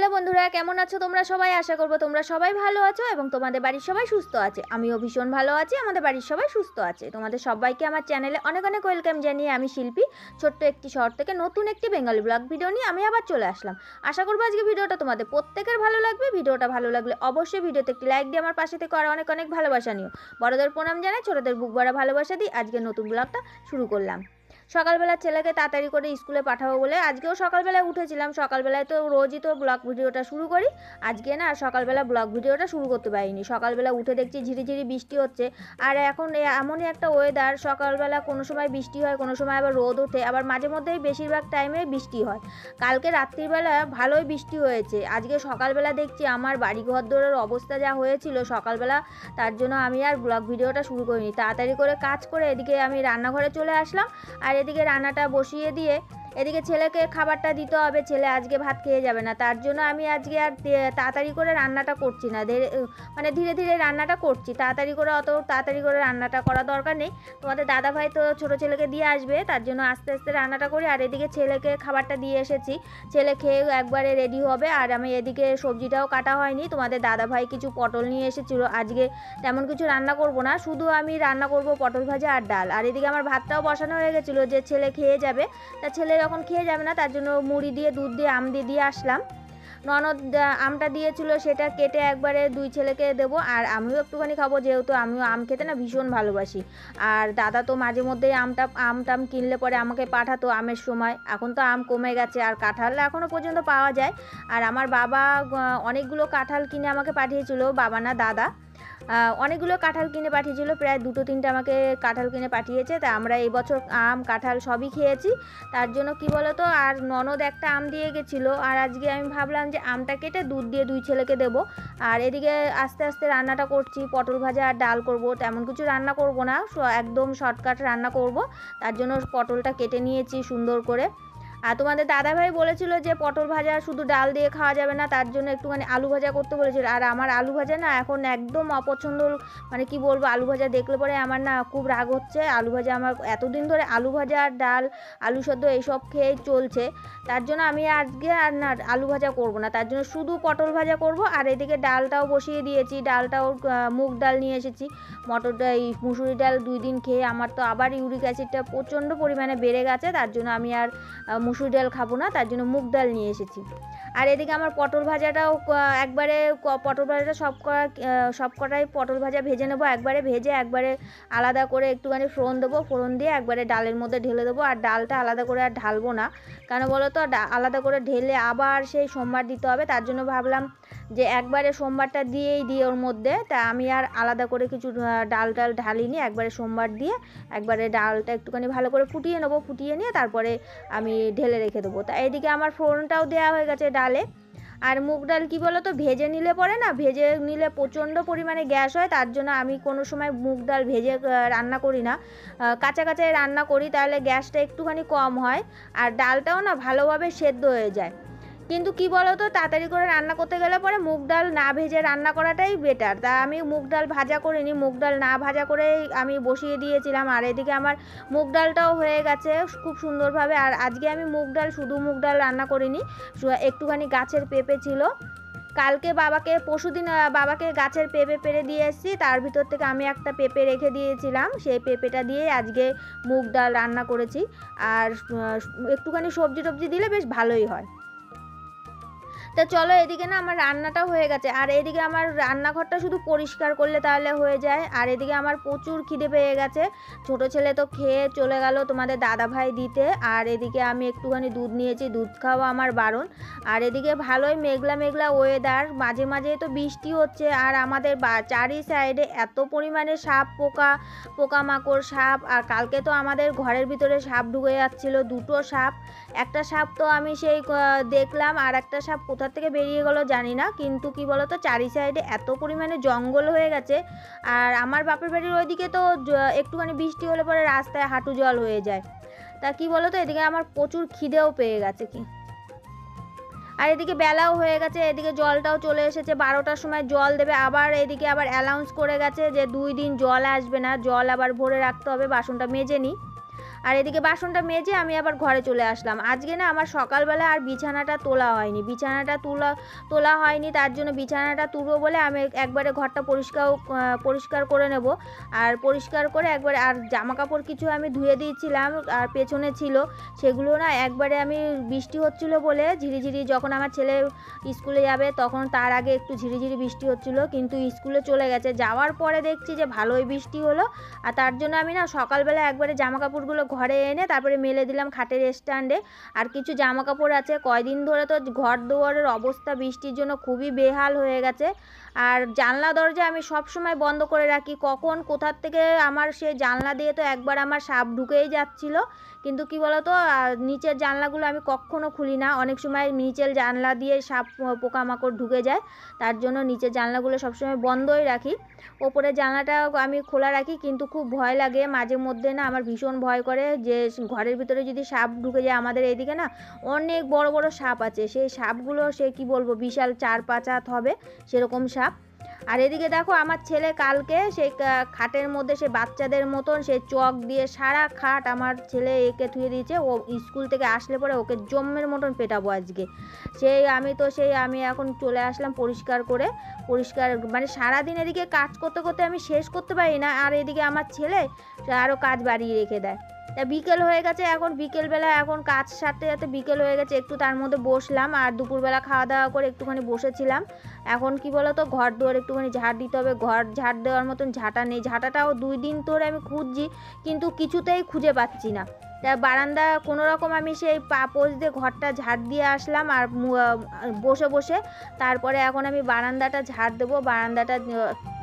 Hello বন্ধুরা, কেমন আছো তোমরা সবাই? আশা করব তোমরা সবাই ভালো আছো এবং তোমাদের বাড়ির সবাই সুস্থ আছে। আমিও ভীষণ ভালো আছি, আমাদের বাড়ির সবাই সুস্থ আছে। তোমাদের সবাইকে আমার চ্যানেলে অনেক অনেক ওয়েলকাম জানিয়ে আমি শিল্পী ছোট্ট একটি শহর থেকে নতুন একটি বেঙ্গলি ব্লগ ভিডিও নিয়ে আমি আবার চলে আসলাম। আশা করবো আজকে ভিডিওটা তোমাদের প্রত্যেকের ভালো লাগবে। ভিডিওটা ভালো লাগলে অবশ্যই ভিডিওতে একটি লাইক দিয়ে আমার পাশে থেকে আর অনেক অনেক ভালোবাসা নিও। বড়দের প্রণাম জানাই, ছোটদের বুক ভরা ভালোবাসা দিই। আজকে নতুন ব্লগটা শুরু করলাম। সকালবেলা ছেলেকে তাড়াতাড়ি করে স্কুলে পাঠাবো বলে আজকেও সকালবেলায় উঠেছিলাম। সকালবেলায় তো রোজই তো ব্লগ ভিডিওটা শুরু করি, আজকে না সকালবেলা ব্লগ ভিডিওটা শুরু করতে পারিনি। সকালবেলা উঠে দেখছি ঝিরিঝিরি বৃষ্টি হচ্ছে, আর এখন এমনই একটা ওয়েদার, সকালবেলা কোনো সময় বৃষ্টি হয়, কোনো সময় আবার রোদ ওঠে, আবার মাঝে মধ্যেই বেশিরভাগ টাইমে বৃষ্টি হয়। কালকে রাত্রিবেলা ভালোই বৃষ্টি হয়েছে, আজকে সকালবেলা দেখছি আমার বাড়িঘর দোরের অবস্থা যা হয়েছিল সকালবেলা, তার জন্য আমি আর ব্লগ ভিডিওটা শুরু করিনি। তাড়াতাড়ি করে কাজ করে এদিকে আমি রান্নাঘরে চলে আসলাম, আর এদিকে রান্নাটা বসিয়ে দিয়ে এদিকে ছেলেকে খাবারটা দিতে হবে। ছেলে আজকে ভাত খেয়ে যাবে না, তার জন্য আমি আজকে আর তাড়াতাড়ি করে রান্নাটা করছি না, ধীরে ধীরে রান্নাটা করছি। অত তাড়াতাড়ি করে রান্নাটা করা দরকার নেই। তোমাদের দাদাভাই তো ছোটো ছেলেকে দিয়ে আসবে, তার জন্য আস্তে আস্তে রান্নাটা করি। আর এদিকে ছেলেকে খাবারটা দিয়ে এসেছি, ছেলে খেয়ে একবারে রেডি হবে। আর আমি এদিকে সবজিটাও কাটা হয়নি, তোমাদের দাদাভাই কিছু পটল নিয়ে এসেছিলো। আজকে তেমন কিছু রান্না করব না, শুধু আমি রান্না করব পটল ভাজা আর ডাল। আর এদিকে আমার ভাতটাও বসানো হয়ে গেছিলো, যে ছেলে খেয়ে যাবে, তা ছেলে যখন খেয়ে যাবে না তার জন্য মুড়ি দিয়ে দুধ দিয়ে আম দিয়ে আসলাম। ননদ আমটা দিয়েছিল, সেটা কেটে একবারে দুই ছেলেকে দেবো, আর আমিও একটুখানি খাবো, যেহেতু আমিও আম খেতে না ভীষণ ভালোবাসি। আর দাদা তো মাঝে মধ্যেই আমটাম কিনলে পরে আমাকে পাঠাতো আমের সময়। এখন তো আম কমে গেছে, আর কাঁঠাল এখনও পর্যন্ত পাওয়া যায়। আর আমার বাবা অনেকগুলো কাঁঠাল কিনে আমাকে পাঠিয়েছিল, বাবা না দাদা অনেকগুলো কাঁঠাল কিনে পাঠিয়েছিল, প্রায় 2-3টে আমাকে কাঁঠাল কিনে পাঠিয়েছে। তা আমরা এই বছর আম কাঁঠাল সবই খেয়েছি। তার জন্য কি বলতো, আর ননদ একটা আম দিয়ে গেছিলো, আর আজকে আমি ভাবলাম যে আমটা কেটে দুধ দিয়ে দুই ছেলেকে দেবো। আর এদিকে আস্তে আস্তে রান্নাটা করছি, পটল ভাজা আর ডাল করব। তেমন কিছু রান্না করব না, একদম শর্টকাট রান্না করব। তার জন্য পটলটা কেটে নিয়েছি সুন্দর করে। আর তোমাদের দাদাভাই বলেছিল যে পটল ভাজা শুধু ডাল দিয়ে খাওয়া যাবে না, তার জন্য একটুখানি আলু ভাজা করতে বলেছিল। আর আমার আলু ভাজা না এখন একদম অপছন্দ, মানে কি বলবো, আলু ভাজা দেখলে পরে আমার না খুব রাগ হচ্ছে। আলু ভাজা আমার এতদিন ধরে আলু ভাজা আর ডাল আলু সেদ্ধ এইসব খেয়েই চলছে, তার জন্য আমি আজকে আর না আলু ভাজা করব না, তার জন্য শুধু পটল ভাজা করব। আর এদিকে ডালটাও বসিয়ে দিয়েছি, ডালটাও মুগ ডাল নিয়ে এসেছি। এই মুসুরি ডাল 2 দিন খেয়ে আমার তো আবার ইউরিক অ্যাসিডটা প্রচণ্ড পরিমাণে বেড়ে গেছে, তার জন্য আমি আর মুসুর ডাল খাবো না, তার জন্য মুগ ডাল নিয়ে এসেছি। আর এদিকে আমার পটল ভাজাটাও একবারে পটল ভাজাটা সব কটাই পটল ভাজা ভেজে নেবো, একবারে ভেজে একবারে আলাদা করে একটুখানি ফোড়ন দেবো, ফোড়ন দিয়ে একবারে ডালের মধ্যে ঢেলে দেবো। আর ডালটা আলাদা করে আর ঢালবো না, কেন বলো তো, আলাদা করে ঢেলে আবার সেই সোমবার দিতে হবে, তার জন্য ভাবলাম যে একবারে সোমবারটা দিয়েই দিই ওর মধ্যে। তা আমি আর আলাদা করে কিছু ডাল ঢালিনি, একবারে সোমবার দিয়ে একবারে ডালটা একটুখানি ভালো করে ফুটিয়ে নেবো, ফুটিয়ে নিয়ে তারপরে আমি ঢেলে রেখে দেবো। তা এদিকে আমার ফোড়নটাও দেওয়া হয়ে গেছে ডালে। আর মুগ ডাল কী বলো তো, ভেজে নিলে পরে না, ভেজে নিলে প্রচণ্ড পরিমাণে গ্যাস হয়, তার জন্য আমি কোনো সময় মুগ ডাল ভেজে রান্না করি না, কাঁচা কাঁচাই রান্না করি, তাহলে গ্যাসটা একটুখানি কম হয়, আর ডালটাও না ভালোভাবে সেদ্ধ হয়ে যায়। কিন্তু কি বলো তো, তাড়াতাড়ি করে রান্না করতে গেলে পরে মুগ ডাল না ভেজে রান্না করাটাই বেটার। তা আমি মুগ ডাল ভাজা করিনি, মুগ ডাল না ভাজা করেই আমি বসিয়ে দিয়েছিলাম। আর এদিকে আমার মুগ ডালটাও হয়ে গেছে খুব সুন্দরভাবে। আর আজকে আমি শুধু মুগ ডাল রান্না করিনি, একটুখানি গাছের পেঁপে ছিল, কালকে পরশুদিন বাবাকে গাছের পেঁপে পেড়ে দিয়ে এসেছি, তার ভিতর থেকে আমি একটা পেঁপে রেখে দিয়েছিলাম, সেই পেঁপেটা দিয়ে আজকে মুগ ডাল রান্না করেছি। আর একটুখানি সবজি টবজি দিলে বেশ ভালোই হয়। তা চলো, এদিকে না আমার রান্নাটাও হয়ে গেছে, আর এদিকে আমার রান্নাঘরটা শুধু পরিষ্কার করলে তাহলে হয়ে যায়। আর এদিকে আমার প্রচুর খিদে পেয়ে গেছে, ছোট ছেলে তো খেয়ে চলে গেল তোমাদের দাদাভাই দিতে। আর এদিকে আমি একটুখানি দুধ নিয়েছি, দুধ খাওয়া আমার বারণ। আর এদিকে ভালোই মেঘলা মেঘলা ওয়েদার, মাঝে মাঝে তো বৃষ্টি হচ্ছে, আর আমাদের চারি সাইডে এত পরিমাণে সাপ পোকামাকড় সাপ। আর কালকে তো আমাদের ঘরের ভিতরে সাপ ঢুকে যাচ্ছিলো, 2টো সাপ। একটা সাপ তো আমি সেই দেখলাম, আর একটা সাপ কোথা থেকে বেরিয়ে গেল জানি না। কিন্তু কি বলতো, চারি সাইডে এত পরিমাণে জঙ্গল হয়ে গেছে, আর আমার বাপের বাড়ির ওইদিকে তো একটুখানি বৃষ্টি হলে পরে রাস্তায় হাঁটু জল হয়ে যায়। তা কি বলতো, এদিকে আমার প্রচুর খিদেও পেয়ে গেছে কি। আর এদিকে বেলাও হয়ে গেছে, এদিকে জলটাও চলে এসেছে, 12টার সময় জল দেবে। আবার এদিকে আবার অ্যানাউন্স করে গেছে যে 2 দিন জল আসবে না, জল আবার ভরে রাখতে হবে, বাসনটা মেজে নিই। আর এদিকে বাসনটা মেজে আমি আবার ঘরে চলে আসলাম। আজকে না আমার সকালবেলা আর বিছানাটা তোলা হয়নি, তোলা হয়নি, তার জন্য বিছানাটা তুলবো বলে আমি একবারে ঘরটা পরিষ্কার করে নেব। আর পরিষ্কার করে একবারে, আর জামা কাপড় কিছু আমি ধুয়ে দিয়েছিলাম আর পেছনে ছিল, সেগুলো না একবারে আমি বৃষ্টি হচ্ছিল বলে ঝিরিঝিরি, যখন আমার ছেলে স্কুলে যাবে তখন তার আগে একটু ঝিরিঝিরি বৃষ্টি হচ্ছিল, কিন্তু স্কুলে চলে গেছে, যাওয়ার পরে দেখছি যে ভালোই বৃষ্টি হলো। আর তার জন্য আমি না সকালবেলা একবারে জামা কাপড়গুলো ঘরে এনে তারপরে মেলে দিলাম খাটের স্ট্যান্ডে। আর কিছু জামা কাপড় আছে, কয়দিন ধরে তো ঘর দুয়ারের অবস্থা বৃষ্টির জন্য খুবই বেহাল হয়ে গেছে। আর জানলা দরজা আমি সব সময় বন্ধ করে রাখি, কখন কোথার থেকে আমার সে জানলা দিয়ে তো একবার আমার সাপ ঢুকেই যাচ্ছিলো। কিন্তু কি বলতো, নিচের জানলাগুলো আমি কখনো খুলি না, অনেক সময় নিচের জানলা দিয়ে সাপ পোকামাকড় ঢুকে যায়, তার জন্য নিচের জানলাগুলো সবসময় বন্ধই রাখি। ওপরের জানলাটা আমি খোলা রাখি, কিন্তু খুব ভয় লাগে মাঝে মধ্যে, না আমার ভীষণ ভয় করে যে ঘরের ভিতরে যদি সাপ ঢুকে যায়। আমাদের এইদিকে না অনেক বড় বড় সাপ আছে, সেই সাপগুলো সে কি বলবো বিশাল 4-5 হাত হবে সেরকম সাপ। আর এদিকে দেখো আমার ছেলে কালকে সেই খাটের মধ্যে সে বাচ্চাদের মতন সে চক দিয়ে সারা খাট আমার ছেলে এঁকে থুয়ে দিয়েছে। ও স্কুল থেকে আসলে পরে ওকে জম্মের মতন পেটাবো আজকে। আমি এখন চলে আসলাম পরিষ্কার মানে সারাদিন এদিকে কাজ করতে করতে আমি শেষ করতে পারি না, আর এদিকে আমার ছেলে আরও কাজ বাড়িয়ে রেখে দেয়। তা বিকেল হয়ে গেছে, এখন বিকেলবেলা এখন কাজ সারতে সারতে বিকেল হয়ে গেছে, একটু তার মধ্যে বসলাম। আর দুপুরবেলা খাওয়া দাওয়া করে একটুখানি বসেছিলাম। এখন কি বলো তো, ঘর দুয়ার একটুখানি ঝাড় দিতে হবে, ঘর ঝাড় দেওয়ার মতন ঝাঁটা নেই, ঝাঁটাটাও 2 দিন ধরে আমি খুঁজছি কিন্তু কিছুতেই খুঁজে পাচ্ছি না। তা বারান্দা কোনো রকম আমি সেই পোছ দিয়ে ঘরটা ঝাড় দিয়ে আসলাম আর বসে বসে তারপরে এখন আমি বারান্দাটা ঝাড় দেবো।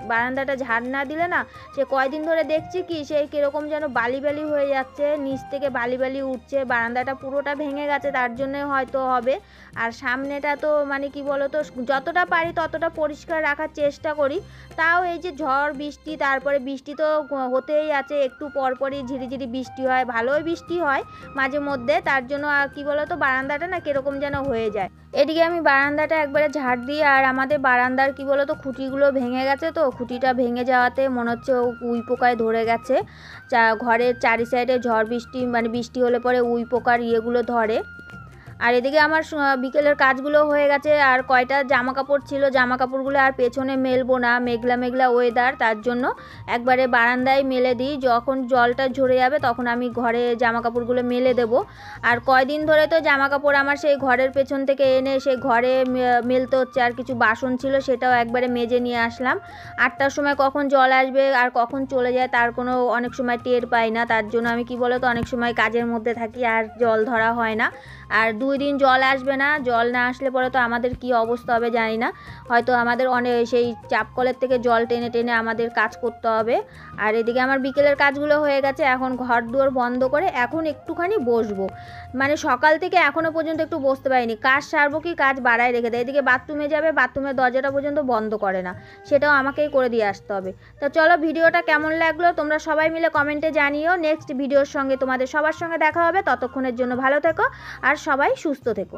বারান্দাটা ঝাড় না দিলে না সে কয়দিন ধরে দেখছি কি সেই কীরকম যেন বালি বালি হয়ে যাচ্ছে, নিচ থেকে বালি বালি উঠছে, বারান্দাটা পুরোটা ভেঙে গেছে, তার জন্যে হয়তো হবে। আর সামনেটা তো মানে কি বলো তো, যতটা পারি ততটা পরিষ্কার রাখার চেষ্টা করি, তাও এই যে ঝড় বৃষ্টি, তারপরে বৃষ্টি তো হতেই আছে, একটু পরপরই ঝিরিঝিরি বৃষ্টি হয়, ভালোই বৃষ্টি হয় মাঝে মধ্যে, তার জন্য কি বলো তো বারান্দাটা না কীরকম যেন হয়ে যায়। এদিকে আমি বারান্দাটা একবারে ঝাড় দিই, আর আমাদের বারান্দার কি বলো তো খুঁটিগুলো ভেঙে গেছে, তো খুঁটিটা ভেঙে যাওয়াতে মনে হচ্ছে উই পোকায় ধরে গেছে। ঘরের চারি সাইডে ঝড় বৃষ্টি মানে বৃষ্টি হলে পরে উই পোকার ইয়েগুলো ধরে। আর এদিকে আমার বিকেলের কাজগুলো হয়ে গেছে, আর কয়টা জামা কাপড় ছিল, জামা কাপড়গুলো আর পেছনে মেলবো না, মেঘলা মেঘলা ওয়েদার, তার জন্য একবারে বারান্দায় মেলে দিই, যখন জলটা ঝরে যাবে তখন আমি ঘরে জামা কাপড়গুলো মেলে দেবো। আর কয়দিন ধরে তো জামা কাপড় আমার সেই ঘরের পেছন থেকে এনে সেই ঘরে মেলতে হচ্ছে। আর কিছু বাসন ছিল সেটাও একবারে মেজে নিয়ে আসলাম। 8টার সময় কখন জল আসবে আর কখন চলে যায় তার কোনো অনেক সময় টের পাই না, তার জন্য আমি কি বলো তো অনেক সময় কাজের মধ্যে থাকি আর জল ধরা হয় না। আর 2 দিন জল আসবে না, জল না আসলে পরে তো আমাদের কি অবস্থা হবে জানি না, হয়তো আমাদের অনেক সেই চাপকলের থেকে জল টেনে টেনে আমাদের কাজ করতে হবে। আর এদিকে আমার বিকেলের কাজগুলো হয়ে গেছে, এখন ঘর দুয়ার বন্ধ করে এখন একটুখানি বসবো, মানে সকাল থেকে এখনও পর্যন্ত একটু বসতে পারিনি, কাজ সারবো কি কাজ বাড়ায় রেখে দেয়। এদিকে বাথরুমে যাবে, বাথরুমের দরজাটা পর্যন্ত বন্ধ করে না, সেটাও আমাকেই করে দিয়ে আসতে হবে। তো চলো, ভিডিওটা কেমন লাগলো তোমরা সবাই মিলে কমেন্টে জানিও। নেক্সট ভিডিওর সঙ্গে তোমাদের সবার সঙ্গে দেখা হবে, ততক্ষণের জন্য ভালো থেকো আর সবাই সুস্থ থেকো।